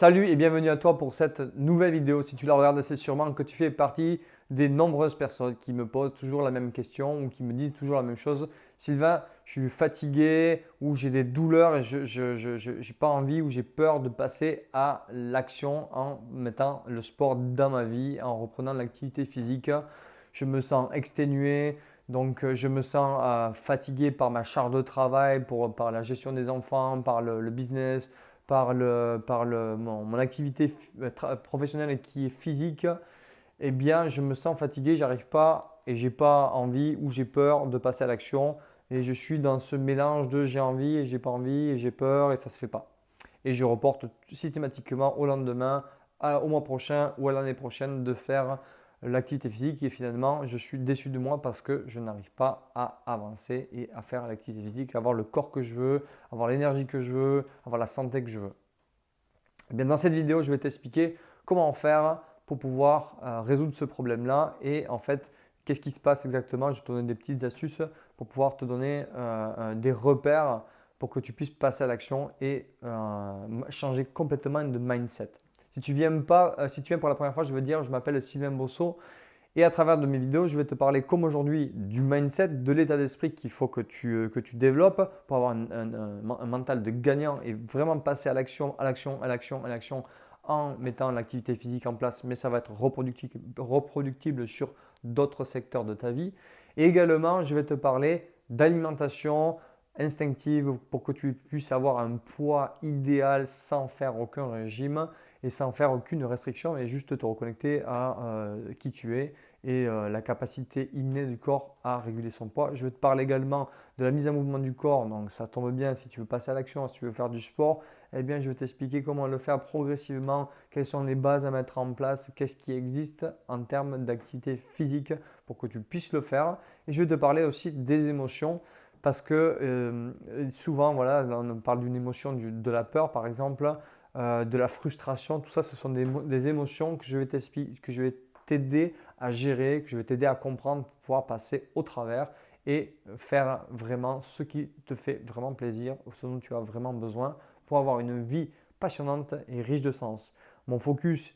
Salut et bienvenue à toi pour cette nouvelle vidéo. Si tu la regardes, c'est sûrement que tu fais partie des nombreuses personnes qui me posent toujours la même question ou qui me disent toujours la même chose. Sylvain, je suis fatigué ou j'ai des douleurs et je n'ai pas envie ou j'ai peur de passer à l'action en mettant le sport dans ma vie, en reprenant l'activité physique. Je me sens exténué, donc je me sens fatigué par ma charge de travail, par la gestion des enfants, par le business mon activité professionnelle qui est physique, eh bien, je me sens fatigué, j'arrive pas et j'ai pas envie ou j'ai peur de passer à l'action. Et je suis dans ce mélange de j'ai envie et j'ai pas envie et j'ai peur et ça se fait pas. Et je reporte systématiquement au lendemain, au mois prochain ou à l'année prochaine de faire l'activité physique et finalement je suis déçu de moi parce que je n'arrive pas à avancer et à faire l'activité physique, avoir le corps que je veux, avoir l'énergie que je veux, avoir la santé que je veux. Eh bien, dans cette vidéo, je vais t'expliquer comment faire pour pouvoir résoudre ce problème-là et en fait, qu'est-ce qui se passe exactement. Je vais te donner des petites astuces pour pouvoir te donner des repères pour que tu puisses passer à l'action et changer complètement de mindset. Si tu viens pas, si tu viens pour la première fois, je veux dire, je m'appelle Sylvain Bosso et à travers de mes vidéos, je vais te parler comme aujourd'hui du mindset, de l'état d'esprit qu'il faut que tu développes pour avoir un mental de gagnant et vraiment passer à l'action, à l'action, à l'action, à l'action en mettant l'activité physique en place, mais ça va être reproductible sur d'autres secteurs de ta vie. Et également, je vais te parler d'alimentation instinctive pour que tu puisses avoir un poids idéal sans faire aucun régime et sans faire aucune restriction et juste te reconnecter à qui tu es et la capacité innée du corps à réguler son poids. Je vais te parler également de la mise en mouvement du corps. Donc ça tombe bien si tu veux passer à l'action, si tu veux faire du sport, eh bien je vais t'expliquer comment le faire progressivement, quelles sont les bases à mettre en place, qu'est-ce qui existe en termes d'activité physique pour que tu puisses le faire. Et je vais te parler aussi des émotions parce que souvent, voilà, on parle d'une émotion de la peur par exemple, de la frustration, tout ça, ce sont des émotions que je vais t'expliquer, que je vais t'aider à gérer, que je vais t'aider à comprendre pour pouvoir passer au travers et faire vraiment ce qui te fait vraiment plaisir ou ce dont tu as vraiment besoin pour avoir une vie passionnante et riche de sens. Mon focus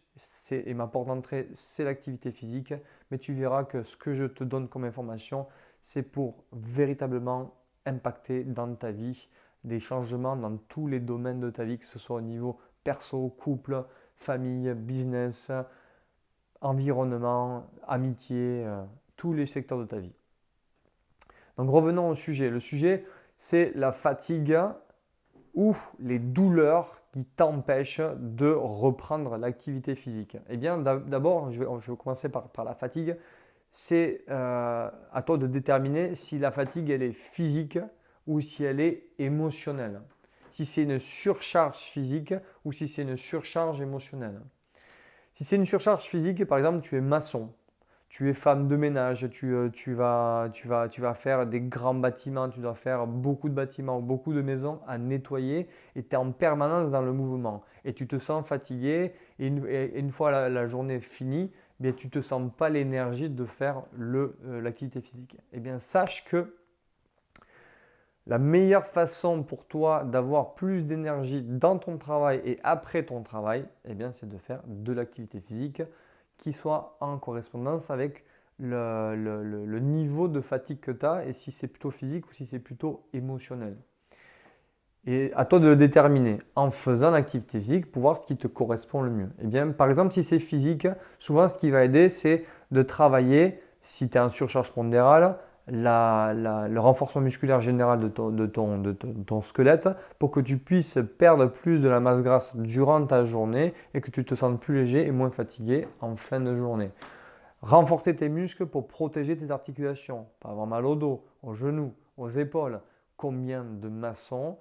et ma porte d'entrée, c'est l'activité physique, mais tu verras que ce que je te donne comme information, c'est pour véritablement impacter dans ta vie des changements dans tous les domaines de ta vie, que ce soit au niveau perso, couple, famille, business, environnement, amitié, tous les secteurs de ta vie. Donc revenons au sujet. Le sujet, c'est la fatigue ou les douleurs qui t'empêchent de reprendre l'activité physique. Eh bien, d'abord, je vais commencer par la fatigue. C'est à toi de déterminer si la fatigue, elle est physique ou si elle est émotionnelle. Si c'est une surcharge physique ou si c'est une surcharge émotionnelle. Si c'est une surcharge physique, par exemple, tu es maçon, tu es femme de ménage, tu vas faire des grands bâtiments, tu dois faire beaucoup de bâtiments, beaucoup de maisons à nettoyer et tu es en permanence dans le mouvement et tu te sens fatigué et une fois la journée finie, bien, tu ne te sens pas l'énergie de faire l'activité physique. Eh bien, sache que la meilleure façon pour toi d'avoir plus d'énergie dans ton travail et après ton travail, eh bien, c'est de faire de l'activité physique qui soit en correspondance avec le niveau de fatigue que tu as et si c'est plutôt physique ou si c'est plutôt émotionnel. Et à toi de le déterminer en faisant l'activité physique pour voir ce qui te correspond le mieux. Eh bien, par exemple, si c'est physique, souvent ce qui va aider, c'est de travailler, si tu es en surcharge pondérale, le renforcement musculaire général de ton squelette pour que tu puisses perdre plus de la masse grasse durant ta journée et que tu te sentes plus léger et moins fatigué en fin de journée. Renforcer tes muscles pour protéger tes articulations, pas avoir mal au dos, aux genoux, aux épaules. Combien de maçons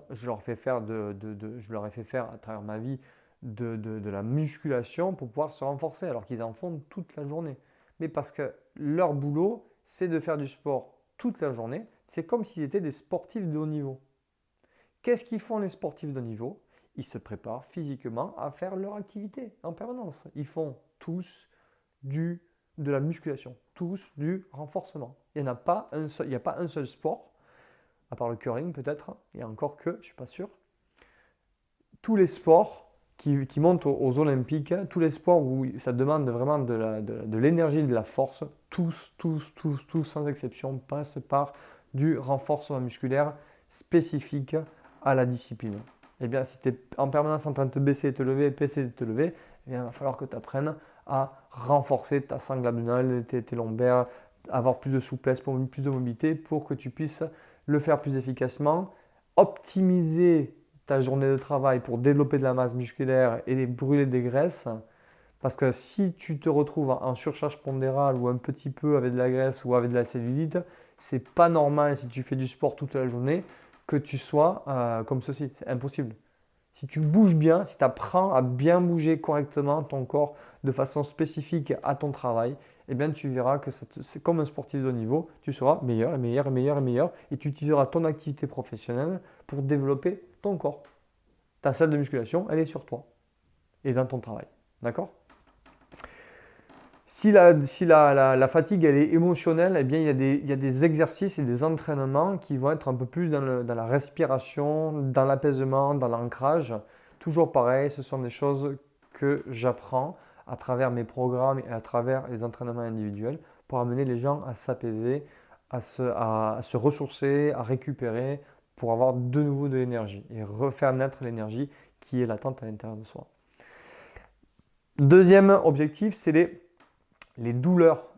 je leur fais faire je leur ai fait faire à travers ma vie de la musculation pour pouvoir se renforcer alors qu'ils en font toute la journée. Mais parce que leur boulot, c'est de faire du sport toute la journée. C'est comme s'ils étaient des sportifs de haut niveau. Qu'est-ce qu'ils font les sportifs de haut niveau? Ils se préparent physiquement à faire leur activité en permanence. Ils font tous du, de la musculation, tous du renforcement. Il n'y a pas un seul sport à part le curling peut-être, et encore que, je ne suis pas sûr, tous les sports qui montent aux Olympiques, tous les sports où ça demande vraiment de l'énergie, de la force, tous, sans exception, passent par du renforcement musculaire spécifique à la discipline. Eh bien, si tu es en permanence en train de te baisser et te lever, baisser et te lever, eh bien, il va falloir que tu apprennes à renforcer ta sangle abdominale, tes lombaires, avoir plus de souplesse, plus de mobilité pour que tu puisses le faire plus efficacement, optimiser ta journée de travail pour développer de la masse musculaire et brûler des graisses. Parce que si tu te retrouves en surcharge pondérale ou un petit peu avec de la graisse ou avec de la cellulite, c'est pas normal si tu fais du sport toute la journée que tu sois comme ceci. C'est impossible. Si tu bouges bien, si tu apprends à bien bouger correctement ton corps de façon spécifique à ton travail, eh bien tu verras que c'est comme un sportif de haut niveau, tu seras meilleur et meilleur et meilleur et meilleur et tu utiliseras ton activité professionnelle pour développer ton corps. Ta salle de musculation, elle est sur toi et dans ton travail. D'accord? Si la fatigue elle est émotionnelle, eh bien, il y a des exercices et des entraînements qui vont être un peu plus dans la respiration, dans l'apaisement, dans l'ancrage. Toujours pareil, ce sont des choses que j'apprends à travers mes programmes et à travers les entraînements individuels pour amener les gens à s'apaiser, à se ressourcer, à récupérer pour avoir de nouveau de l'énergie et refaire naître l'énergie qui est latente à l'intérieur de soi. Deuxième objectif, c'est les douleurs.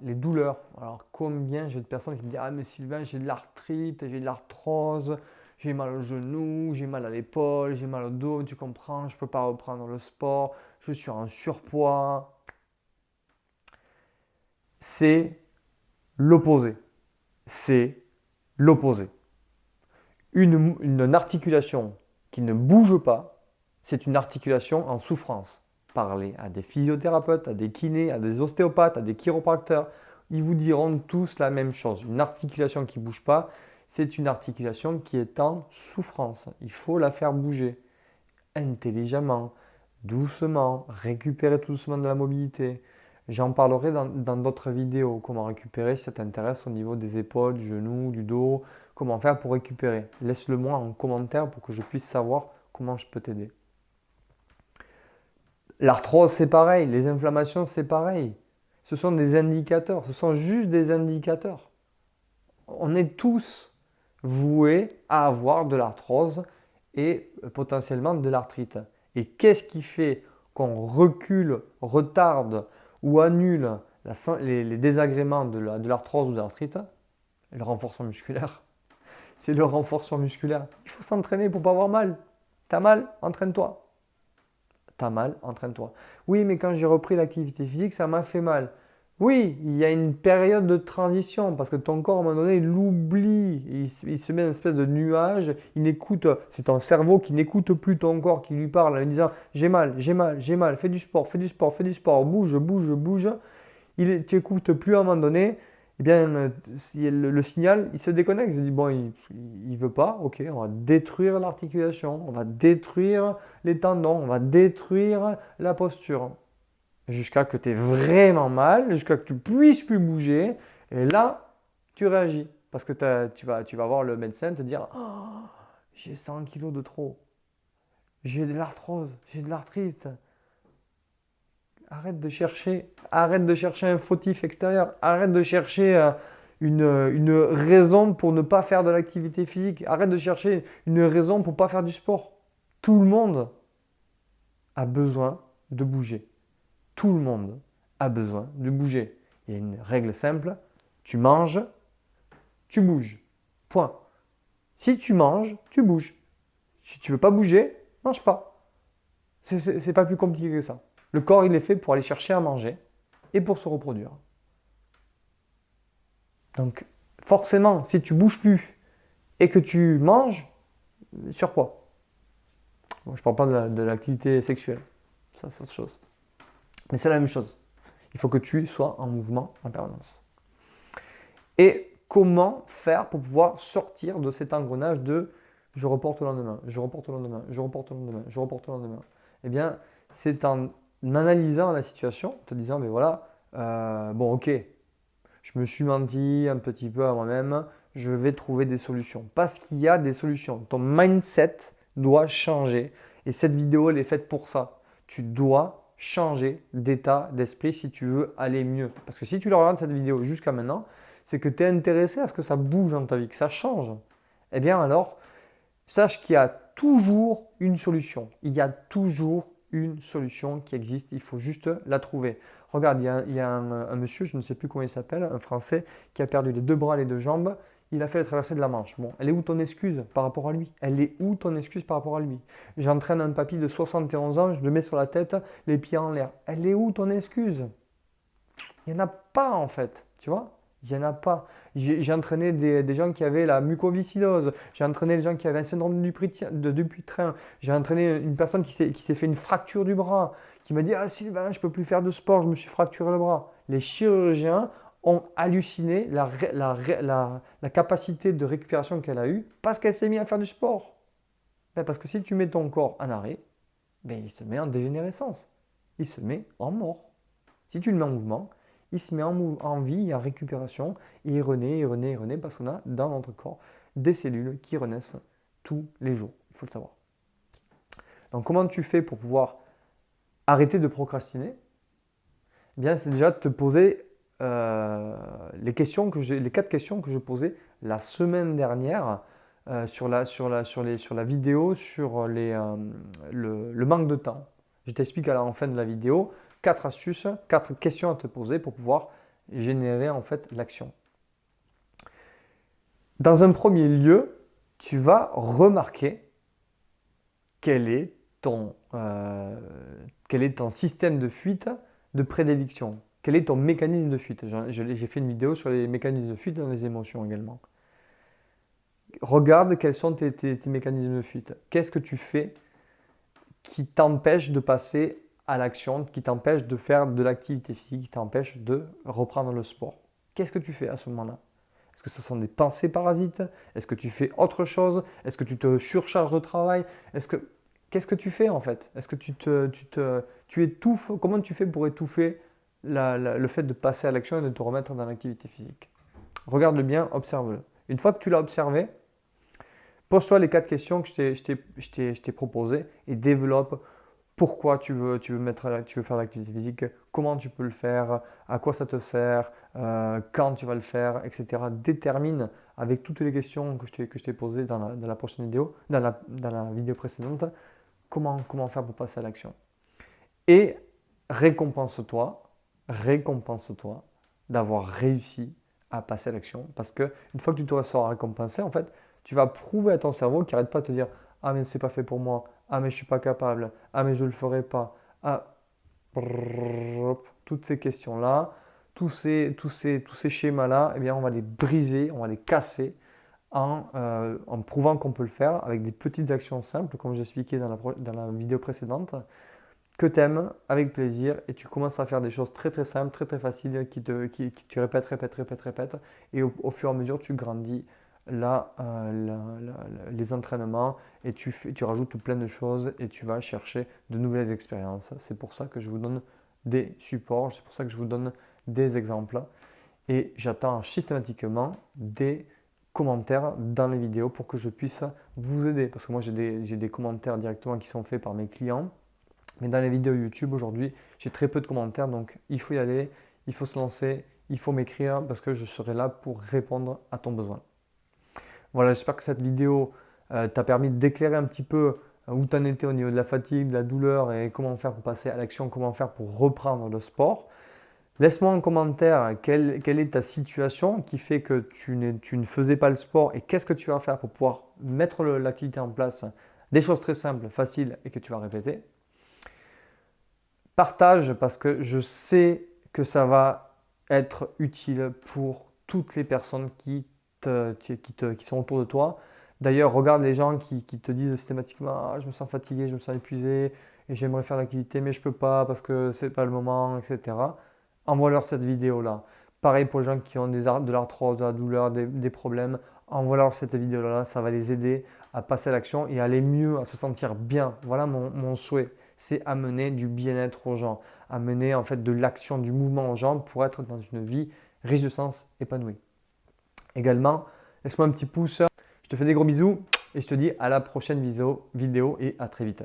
Alors combien j'ai de personnes qui me disent « Ah mais Sylvain, j'ai de l'arthrite, j'ai de l'arthrose, j'ai mal au genou, j'ai mal à l'épaule, j'ai mal au dos, tu comprends, je ne peux pas reprendre le sport, je suis en surpoids. » C'est l'opposé. C'est l'opposé. Une articulation qui ne bouge pas, c'est une articulation en souffrance. Parlez à des physiothérapeutes, à des kinés, à des ostéopathes, à des chiropracteurs. Ils vous diront tous la même chose. Une articulation qui ne bouge pas, c'est une articulation qui est en souffrance. Il faut la faire bouger intelligemment, doucement, récupérer tout doucement de la mobilité. J'en parlerai dans d'autres vidéos, comment récupérer si ça t'intéresse au niveau des épaules, du genou, du dos, comment faire pour récupérer. Laisse-le moi en commentaire pour que je puisse savoir comment je peux t'aider. L'arthrose, c'est pareil. Les inflammations, c'est pareil. Ce sont des indicateurs. Ce sont juste des indicateurs. On est tous voués à avoir de l'arthrose et potentiellement de l'arthrite. Et qu'est-ce qui fait qu'on recule, retarde ou annule les désagréments de l'arthrose ou de l'arthrite? Le renforcement musculaire. C'est le renforcement musculaire. Il faut s'entraîner pour ne pas avoir mal. T'as mal? Entraîne-toi. T'as mal, entraîne-toi. Oui, mais quand j'ai repris l'activité physique, ça m'a fait mal. Oui, il y a une période de transition parce que ton corps, à un moment donné, l'oublie. Il se met dans une espèce de nuage. Il n'écoute, c'est ton cerveau qui n'écoute plus ton corps, qui lui parle en lui disant j'ai mal, j'ai mal, j'ai mal, fais du sport, fais du sport, fais du sport, bouge, bouge, bouge. Tu n'écoutes plus à un moment donné. Eh bien, le signal, il se déconnecte. Il se dit, bon, il ne veut pas, ok, on va détruire l'articulation, on va détruire les tendons, on va détruire la posture. Jusqu'à que tu aies vraiment mal, jusqu'à que tu puisses plus bouger. Et là, tu réagis. Parce que tu vas voir le médecin te dire, oh, j'ai 100 kilos de trop, j'ai de l'arthrose, j'ai de l'arthrite. Arrête de chercher un fautif extérieur. Arrête de chercher une raison pour ne pas faire de l'activité physique. Arrête de chercher une raison pour ne pas faire du sport. Tout le monde a besoin de bouger. Tout le monde a besoin de bouger. Il y a une règle simple. Tu manges, tu bouges. Point. Si tu manges, tu bouges. Si tu ne veux pas bouger, mange pas. C'est pas plus compliqué que ça. Le corps, il est fait pour aller chercher à manger et pour se reproduire. Donc, forcément, si tu bouges plus et que tu manges, surpoids. Bon, je ne parle pas de l'activité sexuelle. Ça, c'est autre chose. Mais c'est la même chose. Il faut que tu sois en mouvement en permanence. Et comment faire pour pouvoir sortir de cet engrenage de je reporte au lendemain, je reporte au lendemain, je reporte au lendemain, je reporte au lendemain? Eh bien, c'est en analysant la situation, te disant, mais voilà, bon ok, je me suis menti un petit peu à moi-même, je vais trouver des solutions. Parce qu'il y a des solutions. Ton mindset doit changer Et cette vidéo, elle est faite pour ça. Tu dois changer d'état d'esprit si tu veux aller mieux. Parce que si tu regardes cette vidéo jusqu'à maintenant, c'est que tu es intéressé à ce que ça bouge dans ta vie, que ça change. Eh bien alors, sache qu'il y a toujours une solution. Il y a toujours une solution qui existe. Il faut juste la trouver. Regarde, il y a un monsieur, je ne sais plus comment il s'appelle, un Français, qui a perdu les deux bras, les deux jambes. Il a fait la traversée de la Manche. Bon, elle est où ton excuse par rapport à lui? Elle est où ton excuse par rapport à lui? J'entraîne un papy de 71 ans, je le mets sur la tête, les pieds en l'air. Elle est où ton excuse? Il n'y en a pas en fait, tu vois? Il n'y en a pas. J'ai entraîné des gens qui avaient la mucoviscidose. J'ai entraîné des gens qui avaient un syndrome de Dupuytren. J'ai entraîné une personne qui s'est fait une fracture du bras, qui m'a dit: Ah Sylvain, je ne peux plus faire de sport, je me suis fracturé le bras. Les chirurgiens ont halluciné la capacité de récupération qu'elle a eue parce qu'elle s'est mise à faire du sport. Ben, parce que si tu mets ton corps en arrêt, ben, il se met en dégénérescence. Il se met en mort. Si tu le mets en mouvement, il se met en vie, en récupération, et il renaît, parce qu'on a dans notre corps des cellules qui renaissent tous les jours. Il faut le savoir. Donc, comment tu fais pour pouvoir arrêter de procrastiner? Eh bien, c'est déjà de te poser les 4 questions que je posais la semaine dernière sur la vidéo sur le manque de temps. Je t'explique à la fin de la vidéo 4 astuces, 4 questions à te poser pour pouvoir générer en fait l'action. Dans un premier lieu, tu vas remarquer quel est ton système de fuite de prédilection. Quel est ton mécanisme de fuite? J'ai fait une vidéo sur les mécanismes de fuite dans les émotions également. Regarde quels sont tes mécanismes de fuite. Qu'est-ce que tu fais qui t'empêche de passer à l'action, qui t'empêche de faire de l'activité physique, qui t'empêche de reprendre le sport? Qu'est-ce que tu fais à ce moment-là? Est-ce que ce sont des pensées parasites? Est-ce que tu fais autre chose? Est-ce que tu te surcharges de travail? Qu'est-ce que tu fais en fait? Est-ce que tu étouffes? Comment tu fais pour étouffer le fait de passer à l'action et de te remettre dans l'activité physique? Regarde-le bien, observe-le. Une fois que tu l'as observé, pose-toi les 4 questions que je t'ai proposées et développe pourquoi tu veux faire l'activité physique, comment tu peux le faire, à quoi ça te sert, quand tu vas le faire, etc. Détermine avec toutes les questions que je t'ai posées dans la prochaine vidéo, dans la vidéo précédente, comment faire pour passer à l'action. Et récompense-toi d'avoir réussi à passer à l'action. Parce que une fois que tu te seras récompensé, en fait, tu vas prouver à ton cerveau qu'il n'arrête pas de te dire: Ah, mais c'est pas fait pour moi. Ah, mais je suis pas capable. Ah, mais je le ferai pas. Ah, toutes ces questions-là, tous ces schémas-là, eh bien, on va les briser, on va les casser en prouvant qu'on peut le faire avec des petites actions simples, comme j'expliquais dans la vidéo précédente, que tu aimes avec plaisir, et tu commences à faire des choses très très simples, très très faciles, qui tu répètes, et au fur et à mesure, tu grandis les entraînements, et tu rajoutes plein de choses et tu vas chercher de nouvelles expériences. C'est pour ça que je vous donne des supports, c'est pour ça que je vous donne des exemples, et j'attends systématiquement des commentaires dans les vidéos pour que je puisse vous aider, parce que moi j'ai des commentaires directement qui sont faits par mes clients, mais dans les vidéos YouTube aujourd'hui j'ai très peu de commentaires, donc il faut y aller, il faut se lancer, il faut m'écrire, parce que je serai là pour répondre à ton besoin. Voilà, j'espère que cette vidéo t'a permis d'éclairer un petit peu où tu en étais au niveau de la fatigue, de la douleur, et comment faire pour passer à l'action, comment faire pour reprendre le sport. Laisse-moi en commentaire quelle est ta situation qui fait que tu ne faisais pas le sport, et qu'est-ce que tu vas faire pour pouvoir mettre l'activité en place. Des choses très simples, faciles, et que tu vas répéter. Partage, parce que je sais que ça va être utile pour toutes les personnes qui sont autour de toi. D'ailleurs, regarde les gens qui te disent systématiquement: Ah, je me sens fatigué, je me sens épuisé et j'aimerais faire l'activité, mais je ne peux pas parce que ce n'est pas le moment, etc. Envoie-leur cette vidéo-là. Pareil pour les gens qui ont de l'arthrose, de la douleur, des problèmes. Envoie-leur cette vidéo-là, ça va les aider à passer à l'action et à aller mieux, à se sentir bien. Voilà mon souhait, c'est amener du bien-être aux gens, amener en fait de l'action, du mouvement aux gens pour être dans une vie riche de sens, épanouie. Également, laisse-moi un petit pouce, je te fais des gros bisous et je te dis à la prochaine vidéo et à très vite.